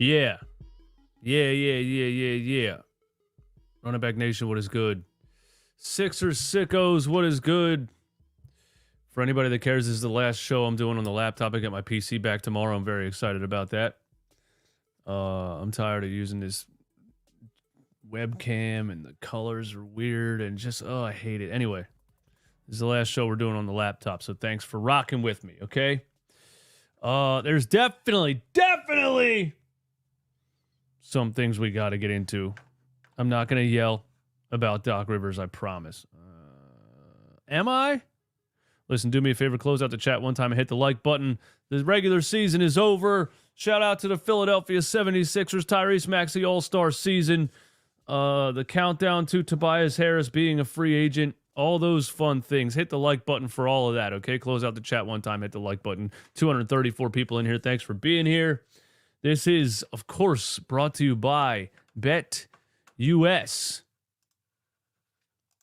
Yeah. Yeah. Running back nation, what is good? Sixers sickos, what is good? For anybody that cares, this is the last show I'm doing on the laptop. I get my PC back tomorrow. I'm very excited about that. I'm tired of using this webcam and the colors are weird and just, I hate it. Anyway, this is the last show we're doing on the laptop, so thanks for rocking with me, okay? There's definitely some things we got to get into. I'm not going to yell about Doc Rivers, I promise. Am I? Listen, do me a favor, close out the chat one time and hit the like button. The regular season is over. Shout out to the Philadelphia 76ers, Tyrese Maxey All-Star season. The countdown to Tobias Harris being a free agent. All those fun things. Hit the like button for all of that, okay? Close out the chat one time, hit the like button. 234 people in here. Thanks for being here. This is, of course, brought to you by BetUS.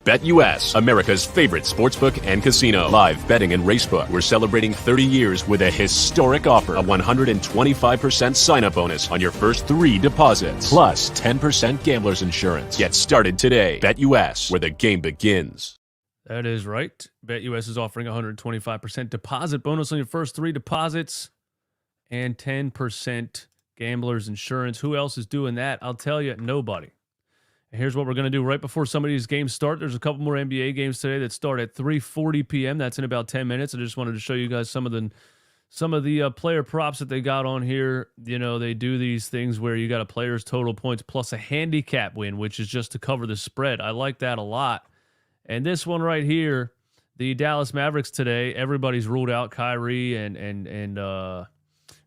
BetUS, America's favorite sportsbook and casino. Live betting and racebook. We're celebrating 30 years with a historic offer. A 125% sign-up bonus on your first 3 deposits. Plus 10% gambler's insurance. Get started today. BetUS, where the game begins. That is right. BetUS is offering a 125% deposit bonus on your first 3 deposits. And 10% gambler's insurance. Who else is doing that? I'll tell you, nobody. And here's what we're going to do right before some of these games start. There's a couple more NBA games today that start at 3:40 p.m. That's in about 10 minutes. I just wanted to show you guys some of the player props that they got on here. You know, they do these things where you got a player's total points plus a handicap win, which is just to cover the spread. I like that a lot. And this one right here, the Dallas Mavericks today, everybody's ruled out, Kyrie and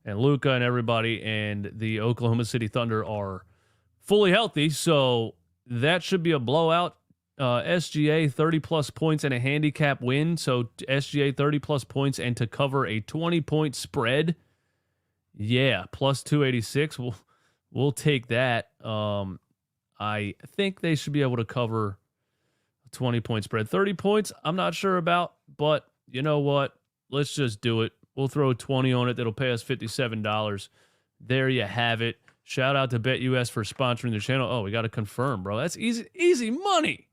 Luka and everybody, and the Oklahoma City Thunder are fully healthy, so that should be a blowout. SGA 30-plus points and a handicap win, so SGA 30-plus points and to cover a 20-point spread. Yeah, plus 286. We'll take that. I think they should be able to cover a 20-point spread. 30 points, I'm not sure about, but you know what? Let's just do it. We'll throw 20 on it. That'll pay us $57. There you have it. Shout out to BetUS for sponsoring the channel. Oh, we got to confirm, bro. That's easy money.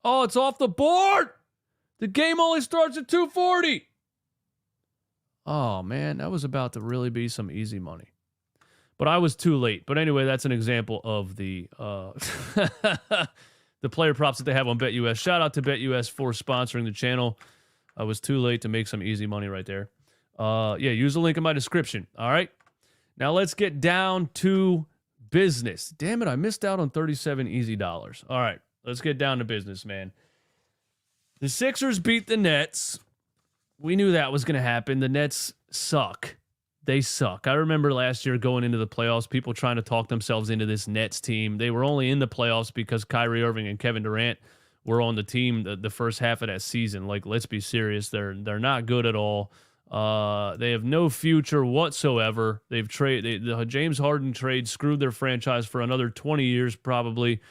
Oh, it's off the board. The game only starts at 2:40. Oh, man, that was about to really be some easy money. But I was too late. But anyway, that's an example of the the player props that they have on BetUS. Shout out to BetUS for sponsoring the channel. I was too late to make some easy money right there. Use the link in my description. All right. Now let's get down to business. Damn it, I missed out on 37 easy dollars. All right, let's get down to business, man. The Sixers beat the Nets. We knew that was going to happen. The Nets suck. They suck. I remember last year going into the playoffs, people trying to talk themselves into this Nets team. They were only in the playoffs because Kyrie Irving and Kevin Durant were on the team the first half of that season. Like, let's be serious. They're not good at all. They have no future whatsoever. They've the James Harden trade screwed their franchise for another 20 years probably.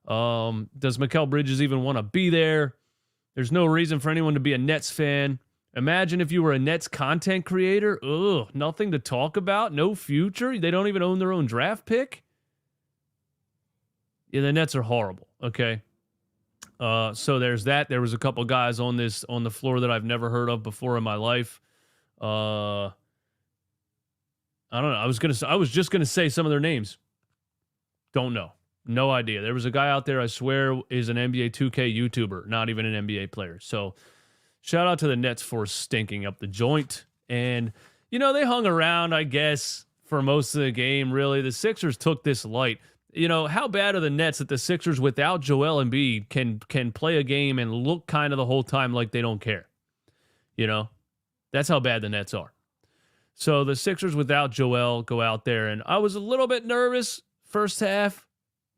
Does Mikal Bridges even want to be there? There's no reason for anyone to be a Nets fan. Imagine if you were a Nets content creator. Ugh, nothing to talk about. No future. They don't even own their own draft pick. Yeah, the Nets are horrible. Okay. So there's that. There was a couple guys on the floor that I've never heard of before in my life. I don't know. I was just gonna say some of their names. Don't know. No idea. There was a guy out there, I swear, is an NBA 2K YouTuber, not even an NBA player. So shout out to the Nets for stinking up the joint. And, you know, they hung around, I guess, for most of the game, really. The Sixers took this light. You know, how bad are the Nets that the Sixers without Joel Embiid can play a game and look kind of the whole time like they don't care? You know? That's how bad the Nets are. So the Sixers without Joel go out there, and I was a little bit nervous first half.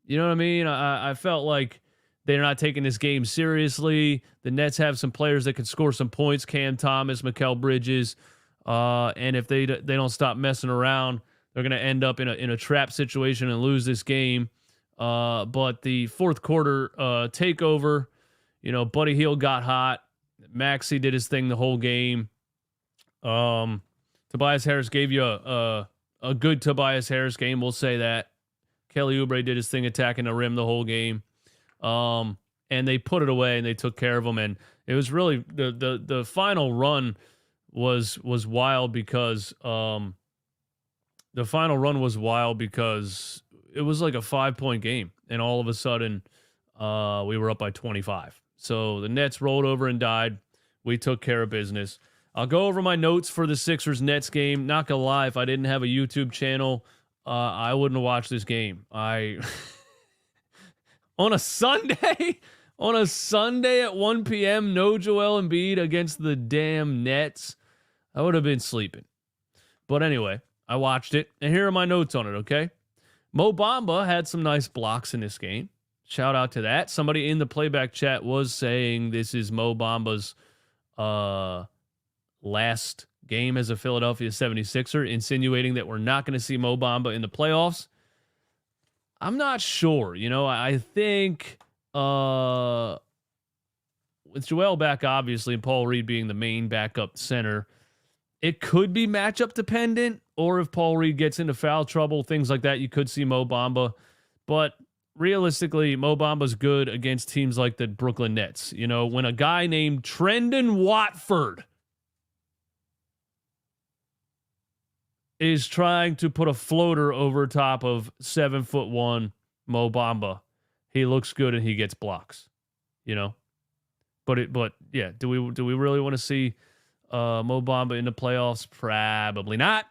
You know what I mean? I felt like they're not taking this game seriously. The Nets have some players that can score some points, Cam Thomas, Mikal Bridges, and if they don't stop messing around, they're going to end up in a trap situation and lose this game. But the fourth quarter takeover, you know, Buddy Hield got hot. Maxey did his thing the whole game. Tobias Harris gave you a a good Tobias Harris game. We'll say that. Kelly Oubre did his thing attacking the rim the whole game. And they put it away and they took care of him. And it was really the final run was wild because it was like a 5-point game. And all of a sudden we were up by 25. So the Nets rolled over and died. We took care of business. I'll go over my notes for the Sixers-Nets game. Not gonna lie, if I didn't have a YouTube channel, I wouldn't have watched this game. On a Sunday at 1 p.m., no Joel Embiid against the damn Nets, I would have been sleeping. But anyway, I watched it, and here are my notes on it, okay? Mo Bamba had some nice blocks in this game. Shout out to that. Somebody in the playback chat was saying this is Mo Bamba's last game as a Philadelphia 76er, insinuating that we're not going to see Mo Bamba in the playoffs. I'm not sure. I think with Joel back, obviously, and Paul Reed being the main backup center, it could be matchup dependent, or if Paul Reed gets into foul trouble, things like that, you could see Mo Bamba. But realistically, Mo Bamba's good against teams like the Brooklyn Nets. When a guy named Trendon Watford is trying to put a floater over top of 7'1" Mo Bamba, he looks good and he gets blocks, But yeah, do we really want to see Mo Bamba in the playoffs? Probably not.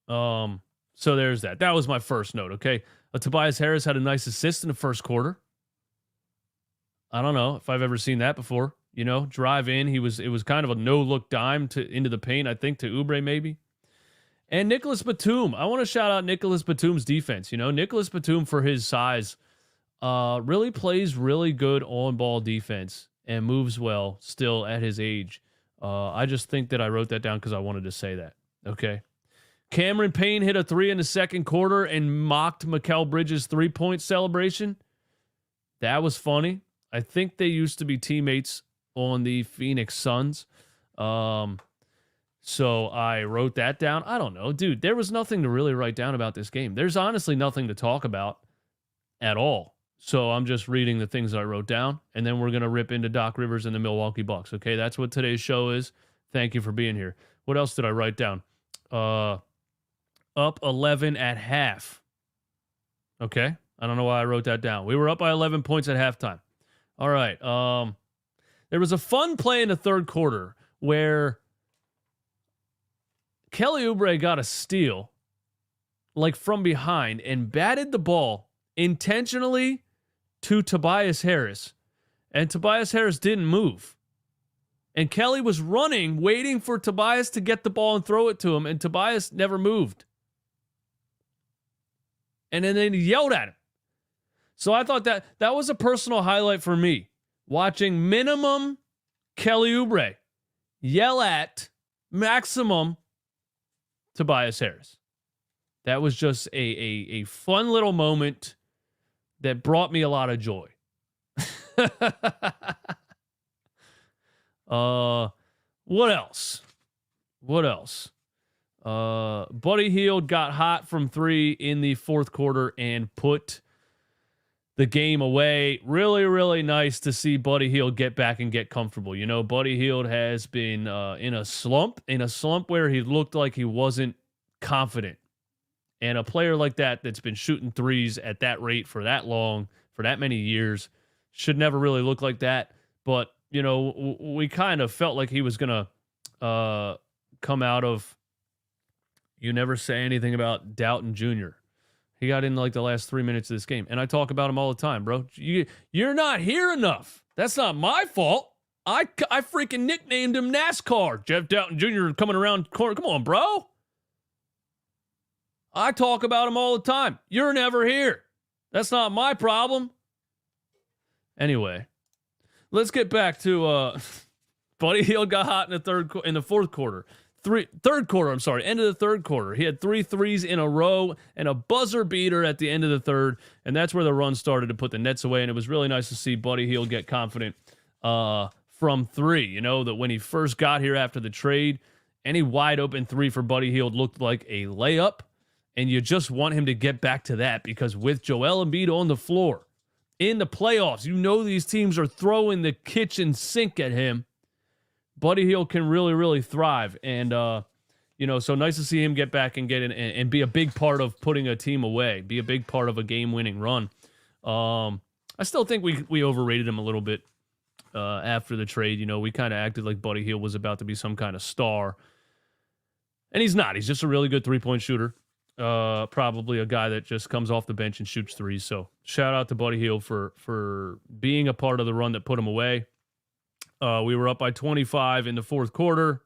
So there's that. That was my first note. Okay, Tobias Harris had a nice assist in the first quarter. I don't know if I've ever seen that before. Drive in. It was kind of a no look dime into the paint. I think to Oubre maybe. And Nicholas Batum. I want to shout out Nicholas Batum's defense. Nicholas Batum, for his size, really plays really good on-ball defense and moves well still at his age. I just think that I wrote that down because I wanted to say that. Okay. Cameron Payne hit a 3 in the second quarter and mocked Mikal Bridges' 3-point celebration. That was funny. I think they used to be teammates on the Phoenix Suns. So I wrote that down. I don't know. Dude, there was nothing to really write down about this game. There's honestly nothing to talk about at all. So I'm just reading the things I wrote down, and then we're going to rip into Doc Rivers and the Milwaukee Bucks. Okay, that's what today's show is. Thank you for being here. What else did I write down? Up 11 at half. Okay, I don't know why I wrote that down. We were up by 11 points at halftime. All right. There was a fun play in the third quarter where Kelly Oubre got a steal, like from behind, and batted the ball intentionally to Tobias Harris. And Tobias Harris didn't move. And Kelly was running, waiting for Tobias to get the ball and throw it to him, and Tobias never moved. And then they yelled at him. So I thought that was a personal highlight for me, watching minimum Kelly Oubre yell at maximum Tobias Harris. That was just a fun little moment that brought me a lot of joy. What else? Buddy Hield got hot from 3 in the fourth quarter and put the game away. Really, really nice to see Buddy Hield get back and get comfortable. Buddy Hield has been in a slump where he looked like he wasn't confident. And a player like that's been shooting threes at that rate for that long, for that many years, should never really look like that. But, we kind of felt like he was going to come out of, you never say anything about Doughton Jr. He got in like the last 3 minutes of this game. And I talk about him all the time, bro. You're not here enough. That's not my fault. I freaking nicknamed him NASCAR. Jeff Doughton Jr. coming around the corner. Come on, bro. I talk about him all the time. You're never here. That's not my problem. Anyway, let's get back to Buddy Hield got hot in the fourth quarter. End of the third quarter. He had 3 threes in a row and a buzzer beater at the end of the third, and that's where the run started to put the Nets away, and it was really nice to see Buddy Hield get confident from 3. That when he first got here after the trade Any wide open three for Buddy Hield looked like a layup, and you just want him to get back to that because with Joel Embiid on the floor in the playoffs, you know these teams are throwing the kitchen sink at him. Buddy Hield can really, really thrive. And, so nice to see him get back and get in and be a big part of putting a team away, be a big part of a game-winning run. I still think we overrated him a little bit after the trade. We kind of acted like Buddy Hield was about to be some kind of star. And he's not. He's just a really good three-point shooter. Probably a guy that just comes off the bench and shoots threes. So shout out to Buddy Hield for being a part of the run that put him away. We were up by 25 in the fourth quarter.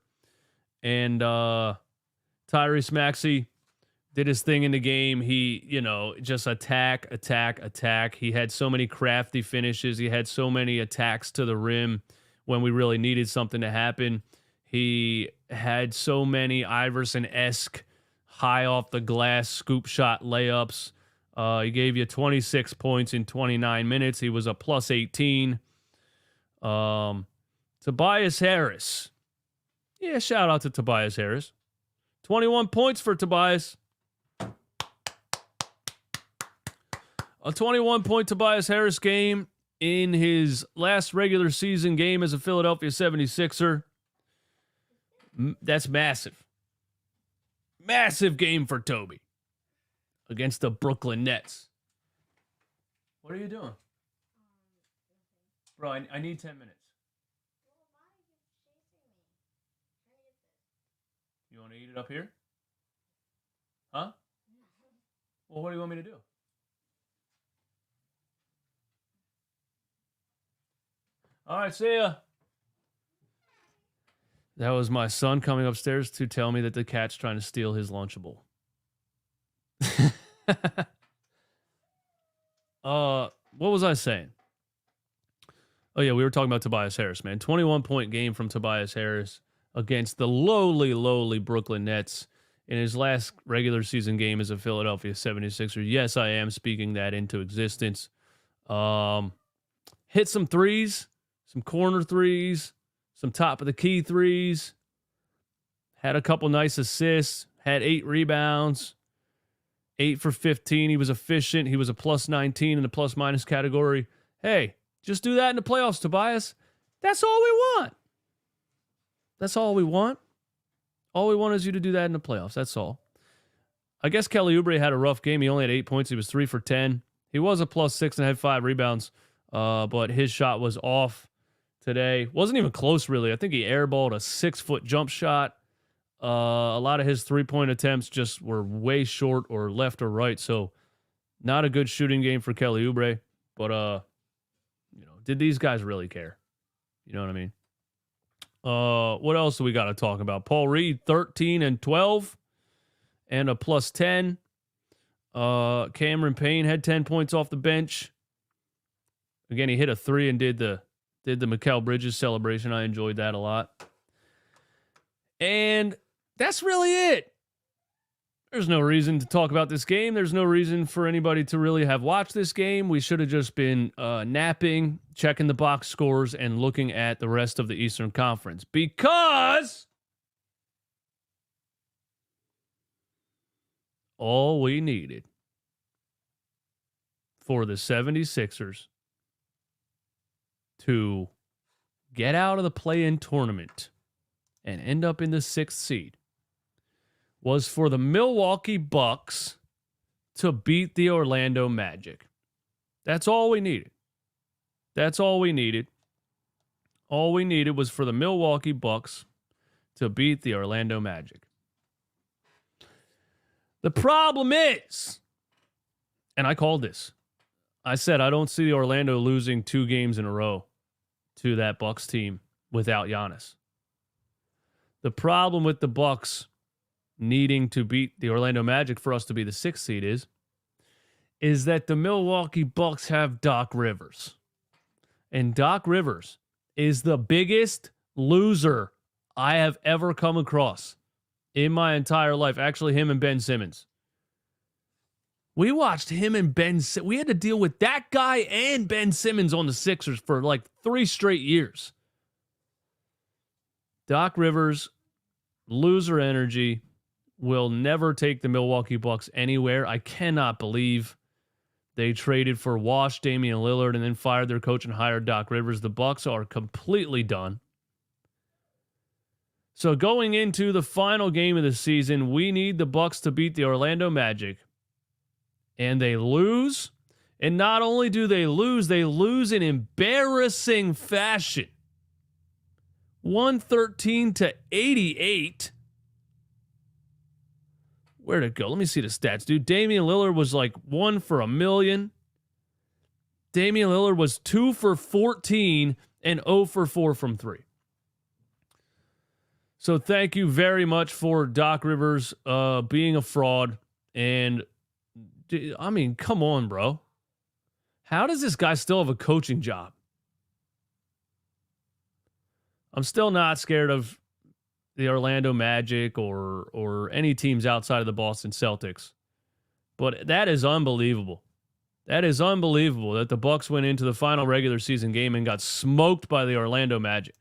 And Tyrese Maxey did his thing in the game. He, just attack. He had so many crafty finishes. He had so many attacks to the rim when we really needed something to happen. He had so many Iverson-esque high off the glass scoop shot layups. He gave you 26 points in 29 minutes. He was a plus 18. Tobias Harris. Yeah, shout out to Tobias Harris. 21 points for Tobias. A 21-point Tobias Harris game in his last regular season game as a Philadelphia 76er. That's massive. Massive game for Toby against the Brooklyn Nets. What are you doing? Bro, I need 10 minutes. You want to eat it up here? Huh? Well, what do you want me to do? All right, see ya. That was my son coming upstairs to tell me that the cat's trying to steal his Lunchable. What was I saying? Oh, yeah, we were talking about Tobias Harris, man. 21-point game from Tobias Harris against the lowly Brooklyn Nets in his last regular season game as a Philadelphia 76er. Yes, I am speaking that into existence. Hit some threes, some corner threes, some top of the key threes, had a couple nice assists, had 8 rebounds, 8 for 15. He was efficient. He was a plus 19 in the plus minus category. Hey, just do that in the playoffs, Tobias. That's all we want. That's all we want. All we want is you to do that in the playoffs. That's all. I guess Kelly Oubre had a rough game. He only had 8 points. He was 3 for 10. He was a plus 6 and had 5 rebounds, but his shot was off today. Wasn't even close, really. I think he airballed a 6-foot jump shot. A lot of his three-point attempts just were way short or left or right, so not a good shooting game for Kelly Oubre. But, did these guys really care? You know what I mean? What else do we got to talk about? Paul Reed, 13 and 12 and a plus 10. Cameron Payne had 10 points off the bench. Again, he hit a 3 and did the Mikal Bridges celebration. I enjoyed that a lot. And that's really it. There's no reason to talk about this game. There's no reason for anybody to really have watched this game. We should have just been napping, checking the box scores, and looking at the rest of the Eastern Conference. Because all we needed for the 76ers to get out of the play-in tournament and end up in the 6th seed was for the Milwaukee Bucks to beat the Orlando Magic. That's all we needed. That's all we needed. All we needed was for the Milwaukee Bucks to beat the Orlando Magic. The problem is, and I called this, I said I don't see the Orlando losing 2 games in a row to that Bucks team without Giannis. The problem with the Bucks needing to beat the Orlando Magic for us to be the 6th seed is that the Milwaukee Bucks have Doc Rivers. And Doc Rivers is the biggest loser I have ever come across in my entire life. Actually, him and Ben Simmons. We watched him and we had to deal with that guy and Ben Simmons on the Sixers for like 3 straight years. Doc Rivers loser energy will never take the Milwaukee Bucks anywhere. I cannot believe they traded for Wash, Damian Lillard, and then fired their coach and hired Doc Rivers. The Bucks are completely done. So going into the final game of the season, we need the Bucks to beat the Orlando Magic. And they lose. And not only do they lose in embarrassing fashion. 113-88. Where'd it go? Let me see the stats, dude. Damian Lillard was like 1 for $1 million. Damian Lillard was 2 for 14 and 0 for 4 from 3. So thank you very much for Doc Rivers being a fraud. And, I mean, come on, bro. How does this guy still have a coaching job? I'm still not scared of the Orlando Magic or any teams outside of the Boston Celtics. But that is unbelievable. That is unbelievable that the Bucks went into the final regular season game and got smoked by the Orlando Magic.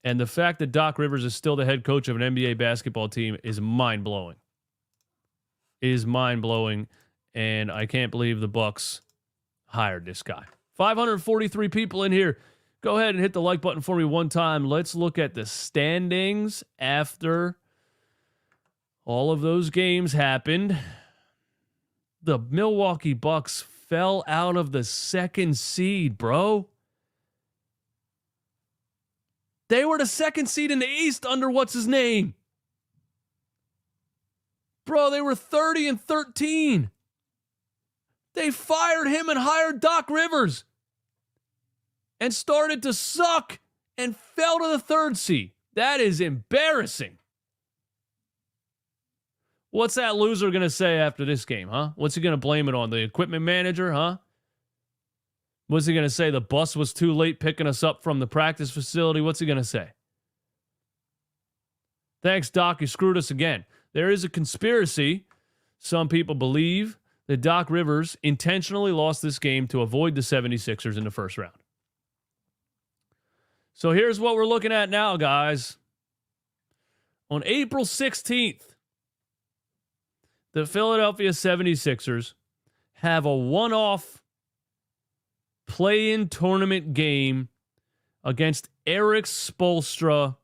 And the fact that Doc Rivers is still the head coach of an NBA basketball team is mind-blowing. Is mind-blowing, and I can't believe the Bucks hired this guy. 543 people in here. Go ahead and hit the like button for me one time. Let's look at the standings after all of those games happened. The Milwaukee Bucks fell out of the second seed, bro. They were the second seed in the East under what's his name? Bro, they were 30-13. They fired him and hired Doc Rivers and started to suck and fell to the third seed. That is embarrassing. What's that loser going to say after this game, huh? What's he going to blame it on? The equipment manager, huh? What's he going to say? The bus was too late picking us up from the practice facility? What's he going to say? Thanks, Doc. You screwed us again. There is a conspiracy. Some people believe that Doc Rivers intentionally lost this game to avoid the 76ers in the first round. So here's what we're looking at now, guys. On April 16th, the Philadelphia 76ers have a one-off play-in tournament game against Eric Spoelstra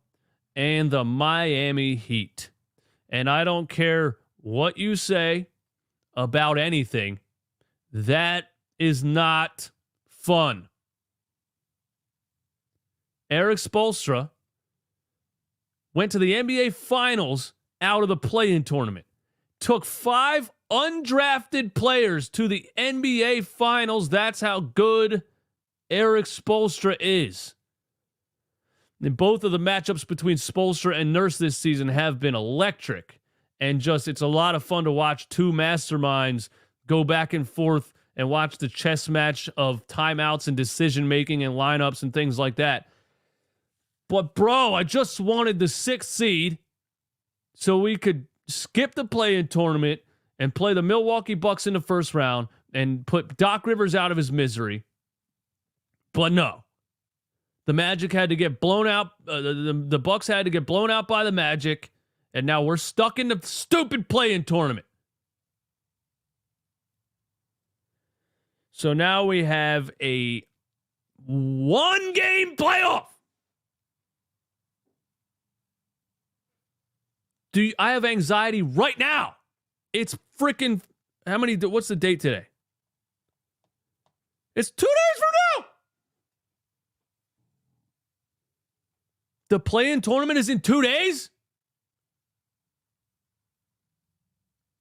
and the Miami Heat. And I don't care what you say about anything, that is not fun. Eric Spoelstra went to the NBA Finals out of the play-in tournament. Took 5 undrafted players to the NBA Finals. That's how good Eric Spoelstra is. And both of the matchups between Spoelstra and Nurse this season have been electric. And it's a lot of fun to watch two masterminds go back and forth and watch the chess match of timeouts and decision-making and lineups and things like that. But, bro, I just wanted the 6th seed so we could skip the play-in tournament and play the Milwaukee Bucks in the first round and put Doc Rivers out of his misery. But no. The Magic had to get blown out. The Bucks had to get blown out by the Magic. And now we're stuck in the stupid play-in tournament. So now we have a 1-game playoff. I have anxiety right now. It's freaking, what's the date today? It's 2 days from now. The play-in tournament is in 2 days?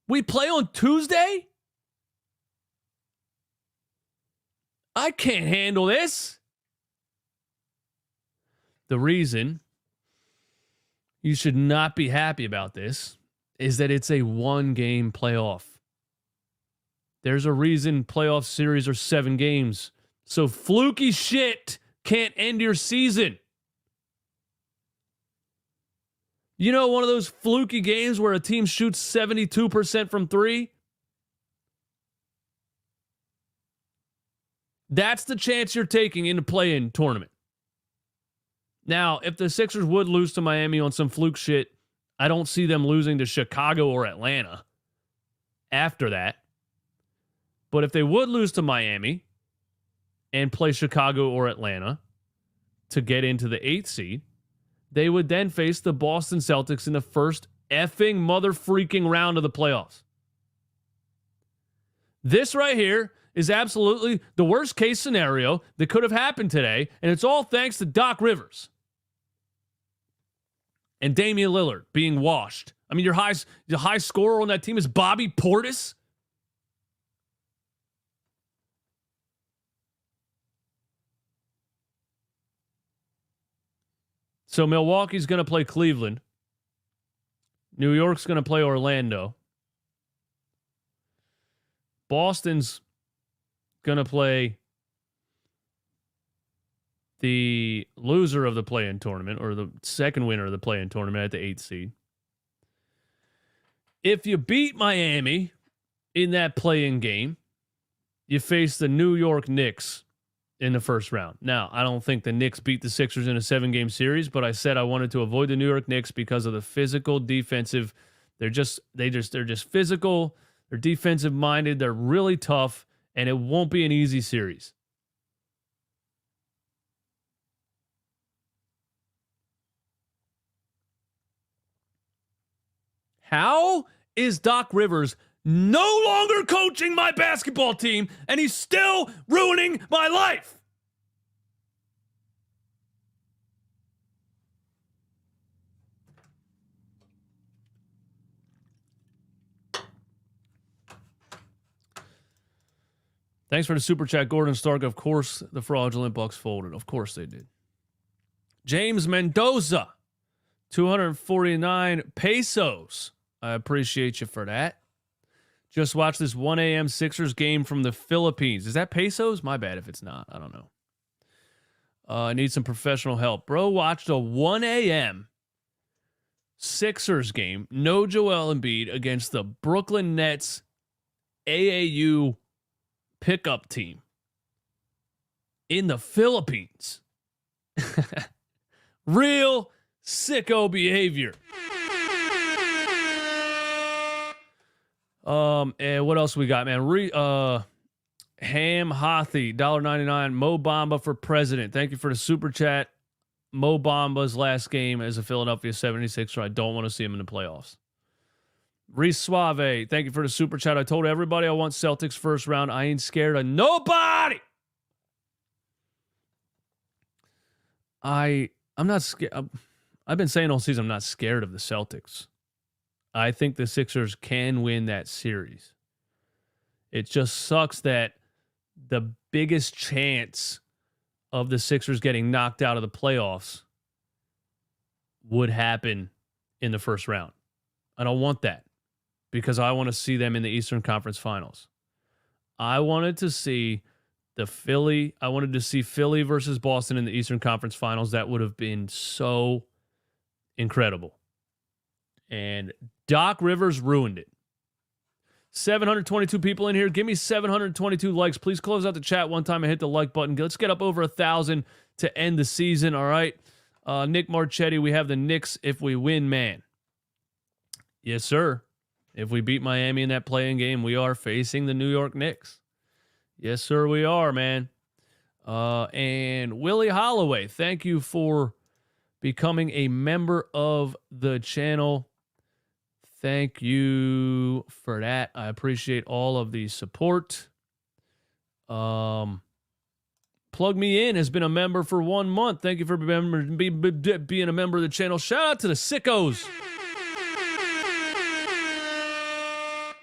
We play on Tuesday? I can't handle this. The reason you should not be happy about this is that it's a 1-game playoff. There's a reason playoff series are 7 games. So fluky shit can't end your season. You know, one of those fluky games where a team shoots 72% from 3? That's the chance you're taking in the play-in tournament. Now, if the Sixers would lose to Miami on some fluke shit, I don't see them losing to Chicago or Atlanta after that. But if they would lose to Miami and play Chicago or Atlanta to get into the 8th seed, they would then face the Boston Celtics in the first effing mother-freaking round of the playoffs. This right here is absolutely the worst-case scenario that could have happened today, and it's all thanks to Doc Rivers and Damian Lillard being washed. I mean, your high scorer on that team is Bobby Portis. So Milwaukee's going to play Cleveland. New York's going to play Orlando. Boston's going to play the loser of the play-in tournament, or the second winner of the play-in tournament at the 8th seed. If you beat Miami in that play-in game, you face the New York Knicks in the first round. Now, I don't think the Knicks beat the Sixers in a 7-game series, but I said I wanted to avoid the New York Knicks because of the physical, defensive. They're just physical. They're defensive minded. They're really tough, and it won't be an easy series. How is Doc Rivers no longer coaching my basketball team, and he's still ruining my life? Thanks for the super chat, Gordon Stark. Of course, the fraudulent Bucks folded. Of course they did. James Mendoza, 249 pesos. I appreciate you for that. Just watched this 1 a.m. Sixers game from the Philippines. Is that pesos? My bad if it's not. I don't know. I need some professional help. Bro watched a 1 a.m. Sixers game, no Joel Embiid, against the Brooklyn Nets AAU pickup team in the Philippines. Real sicko behavior. And what else we got, man? Ham Hothi, $1.99. Mo Bamba for president. Thank you for the super chat. Mo Bamba's last game as a Philadelphia 76er. I don't want to see him in the playoffs. Reese Suave, thank you for the super chat. I told everybody I want Celtics first round. I ain't scared of nobody. I'm not scared. I've been saying all season I'm not scared of the Celtics. I think the Sixers can win that series. It just sucks that the biggest chance of the Sixers getting knocked out of the playoffs would happen in the first round. I don't want that because I want to see them in the Eastern Conference Finals. I wanted to see Philly versus Boston in the Eastern Conference Finals. That would have been so incredible. And Doc Rivers ruined it. 722 people in here. Give me 722 likes. Please close out the chat one time and hit the like button. Let's get up over 1,000 to end the season, all right? Nick Marchetti, we have the Knicks if we win, man. Yes, sir. If we beat Miami in that play-in game, we are facing the New York Knicks. Yes, sir, we are, man. And Willie Holloway, thank you for becoming a member of the channel. Thank you for that. I appreciate all of the support. Plug Me In has been a member for 1 month. Thank you for being a member of the channel. Shout out to the sickos.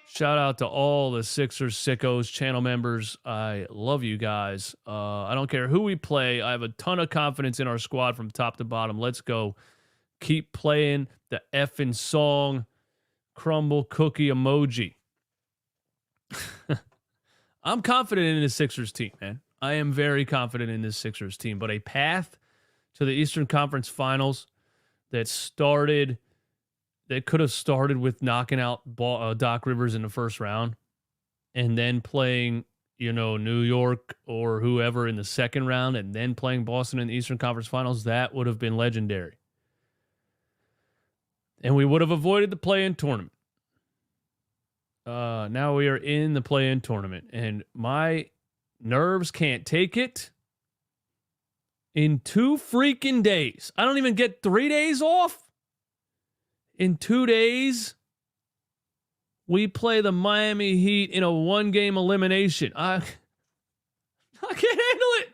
Shout out to all the Sixers sickos channel members. I love you guys. I don't care who we play. I have a ton of confidence in our squad from top to bottom. Let's go. Keep playing the effing song. Crumble cookie emoji. I'm confident in this Sixers team, man. I am very confident in this Sixers team. But a path to the Eastern Conference Finals that could have started with knocking out Doc Rivers in the first round and then playing New York or whoever in the second round and then playing Boston in the Eastern Conference Finals, that would have been legendary. And we would have avoided the play-in tournament. Now we are in the play-in tournament, and my nerves can't take it. In 2 freaking days, I don't even get 3 days off. In 2 days, we play the Miami Heat in a 1-game elimination. I can't handle it.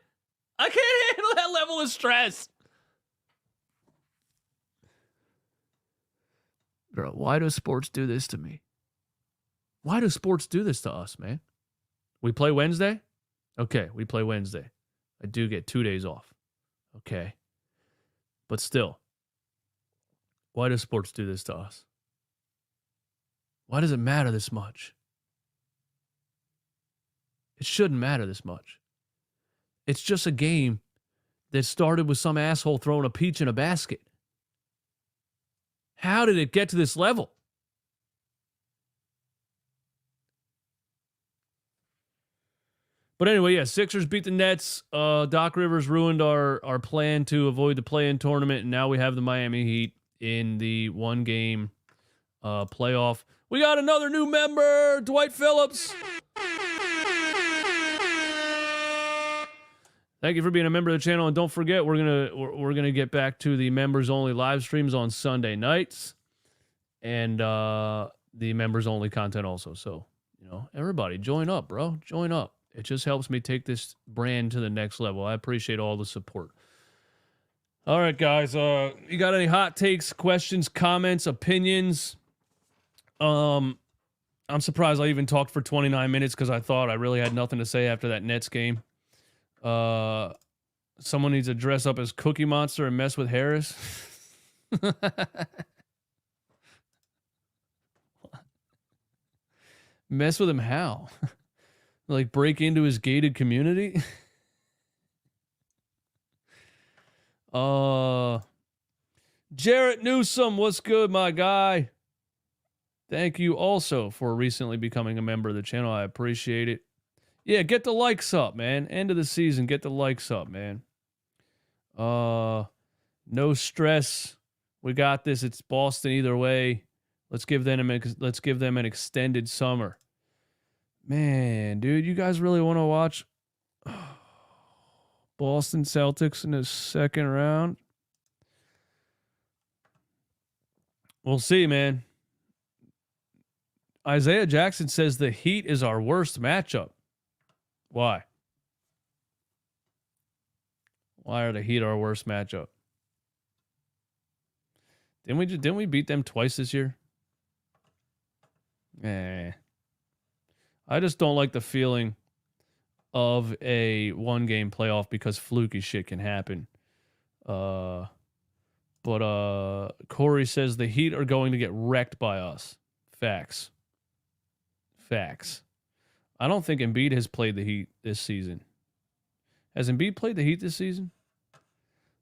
I can't handle that level of stress. Bro, why do sports do this to me? Why do sports do this to us, man? We play Wednesday? Okay, we play Wednesday. I do get 2 days off. Okay. But still, why do sports do this to us? Why does it matter this much? It shouldn't matter this much. It's just a game that started with some asshole throwing a peach in a basket. How did it get to this level? But anyway, yeah, Sixers beat the Nets. Doc Rivers ruined our plan to avoid the play-in tournament, and now we have the Miami Heat in the 1-game playoff. We got another new member, Dwight Phillips. Thank you for being a member of the channel, and don't forget we're gonna get back to the members only live streams on Sunday nights, and the members only content also. So everybody join up, bro. Join up. It just helps me take this brand to the next level. I appreciate all the support. All right, guys. You got any hot takes, questions, comments, opinions? I'm surprised I even talked for 29 minutes because I thought I really had nothing to say after that Nets game. Someone needs to dress up as Cookie Monster and mess with Harris. Mess with him how? Like break into his gated community? Jarrett Newsom, what's good, my guy? Thank you also for recently becoming a member of the channel. I appreciate it. Yeah, get the likes up, man. End of the season, get the likes up, man. No stress. We got this. It's Boston either way. Let's give them an extended summer. Man, dude, you guys really want to watch Boston Celtics in the second round? We'll see, man. Isaiah Jackson says the Heat is our worst matchup. Why? Why are the Heat our worst matchup? Didn't we beat them twice this year? I just don't like the feeling of a 1-game playoff because fluky shit can happen. But Corey says the Heat are going to get wrecked by us. Facts. I don't think Embiid has played the Heat this season. Has Embiid played the Heat this season?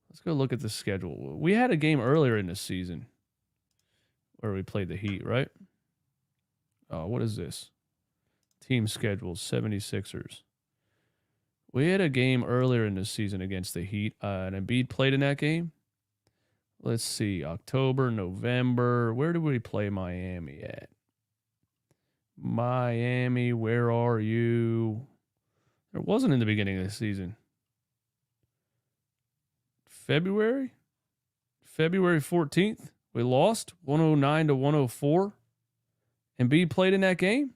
Let's go look at the schedule. We had a game earlier in this season where we played the Heat, right? Oh, what is this? Team schedule, 76ers. We had a game earlier in this season against the Heat, and Embiid played in that game. Let's see, October, November. Where did we play Miami at? Miami, where are you? It wasn't in the beginning of the season. February 14th. We lost 109-104. Embiid played in that game.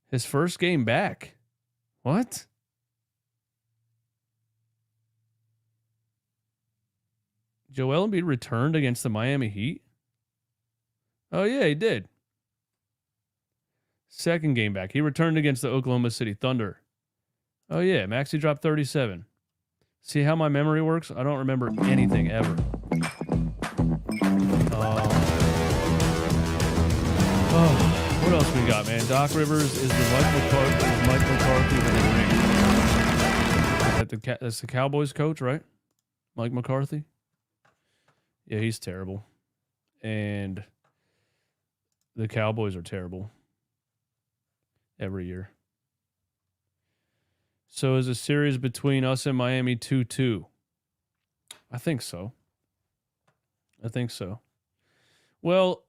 His first game back. What? Joel Embiid returned against the Miami Heat? Oh, yeah, he did. Second game back. He returned against the Oklahoma City Thunder. Oh, yeah, Maxey dropped 37. See how my memory works? I don't remember anything ever. What else we got, man? Doc Rivers is Mike McCarthy in the ring. That's the Cowboys coach, right? Mike McCarthy? Yeah, he's terrible. And the Cowboys are terrible. every year. So is a series between us and Miami 2-2? I think so. Well,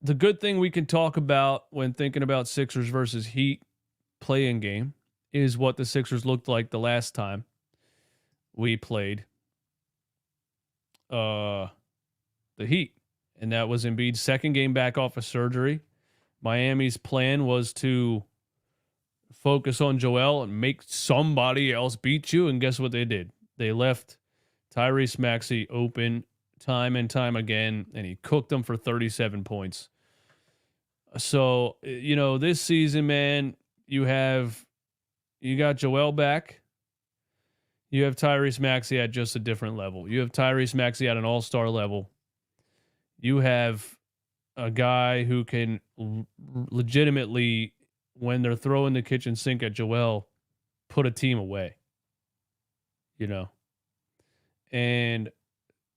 the good thing we can talk about when thinking about Sixers versus Heat play-in game is what the Sixers looked like the last time we played the Heat. And that was Embiid's second game back off of surgery. Miami's plan was to focus on Joel and make somebody else beat you. And guess what they did? They left Tyrese Maxey open time and time again, and he cooked them for 37 points. So, this season, man, you got Joel back. You have Tyrese Maxey at just a different level. You have Tyrese Maxey at an all-star level. You have a guy who can legitimately, when they're throwing the kitchen sink at Joel, put a team away. And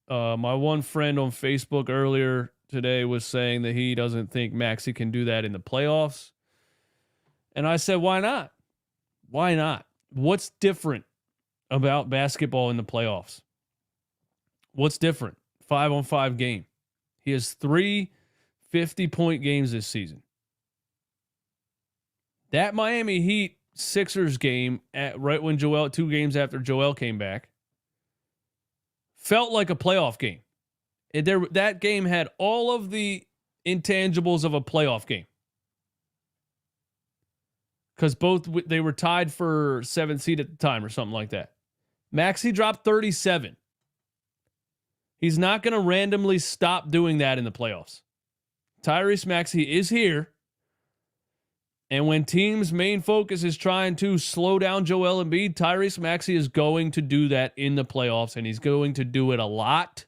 my one friend on Facebook earlier today was saying that he doesn't think Maxey can do that in the playoffs. And I said, why not? Why not? What's different about basketball in the playoffs? What's different? 5-on-5 game. He has 3 50-point games this season. That Miami Heat Sixers game, right when 2 games after Joel came back, felt like a playoff game. That game had all of the intangibles of a playoff game. Because they were tied for 7th seed at the time or something like that. Maxey dropped 37. He's not going to randomly stop doing that in the playoffs. Tyrese Maxey is here. And when teams' main focus is trying to slow down Joel Embiid, Tyrese Maxey is going to do that in the playoffs, and he's going to do it a lot.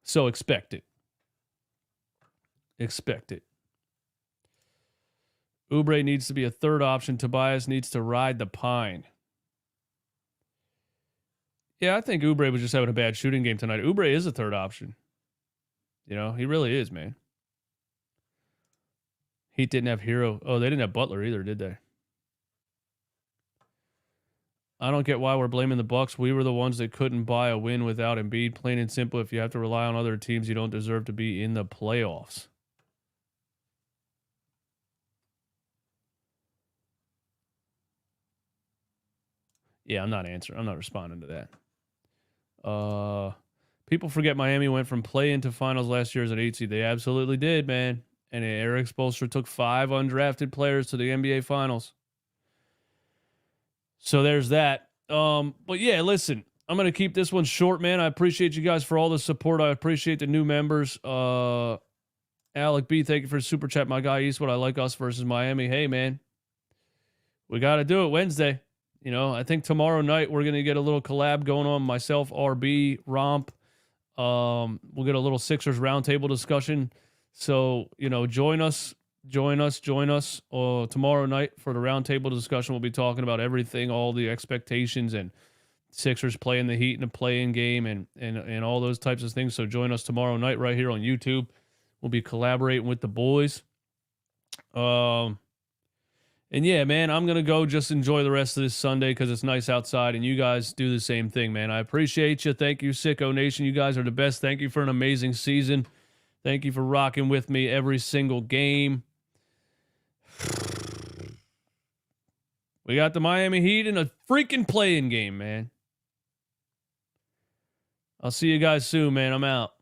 So expect it. Oubre needs to be a third option. Tobias needs to ride the pine. Yeah, I think Oubre was just having a bad shooting game tonight. Oubre is a third option. He really is, man. Heat didn't have Hero. Oh, they didn't have Butler either, did they? I don't get why we're blaming the Bucks. We were the ones that couldn't buy a win without Embiid. Plain and simple, if you have to rely on other teams, you don't deserve to be in the playoffs. Yeah, I'm not responding to that. People forget Miami went from play into finals last year as an 8 seed. They absolutely did, man. And Eric Spoelstra took 5 undrafted players to the NBA finals. So there's that. But yeah, listen, I'm going to keep this one short, man. I appreciate you guys for all the support. I appreciate the new members. Alec B, thank you for the super chat. My guy Eastwood, I like us versus Miami. Hey, man, we got to do it Wednesday. I think tomorrow night we're going to get a little collab going on. Myself, RB, Romp. We'll get a little Sixers roundtable discussion. So, join us tomorrow night for the roundtable discussion. We'll be talking about everything, all the expectations and Sixers playing the Heat in a play-in game and all those types of things. So join us tomorrow night right here on YouTube. We'll be collaborating with the boys. And yeah, man, I'm going to go just enjoy the rest of this Sunday because it's nice outside, and you guys do the same thing, man. I appreciate you. Thank you, Sicko Nation. You guys are the best. Thank you for an amazing season. Thank you for rocking with me every single game. We got the Miami Heat in a freaking play-in game, man. I'll see you guys soon, man. I'm out.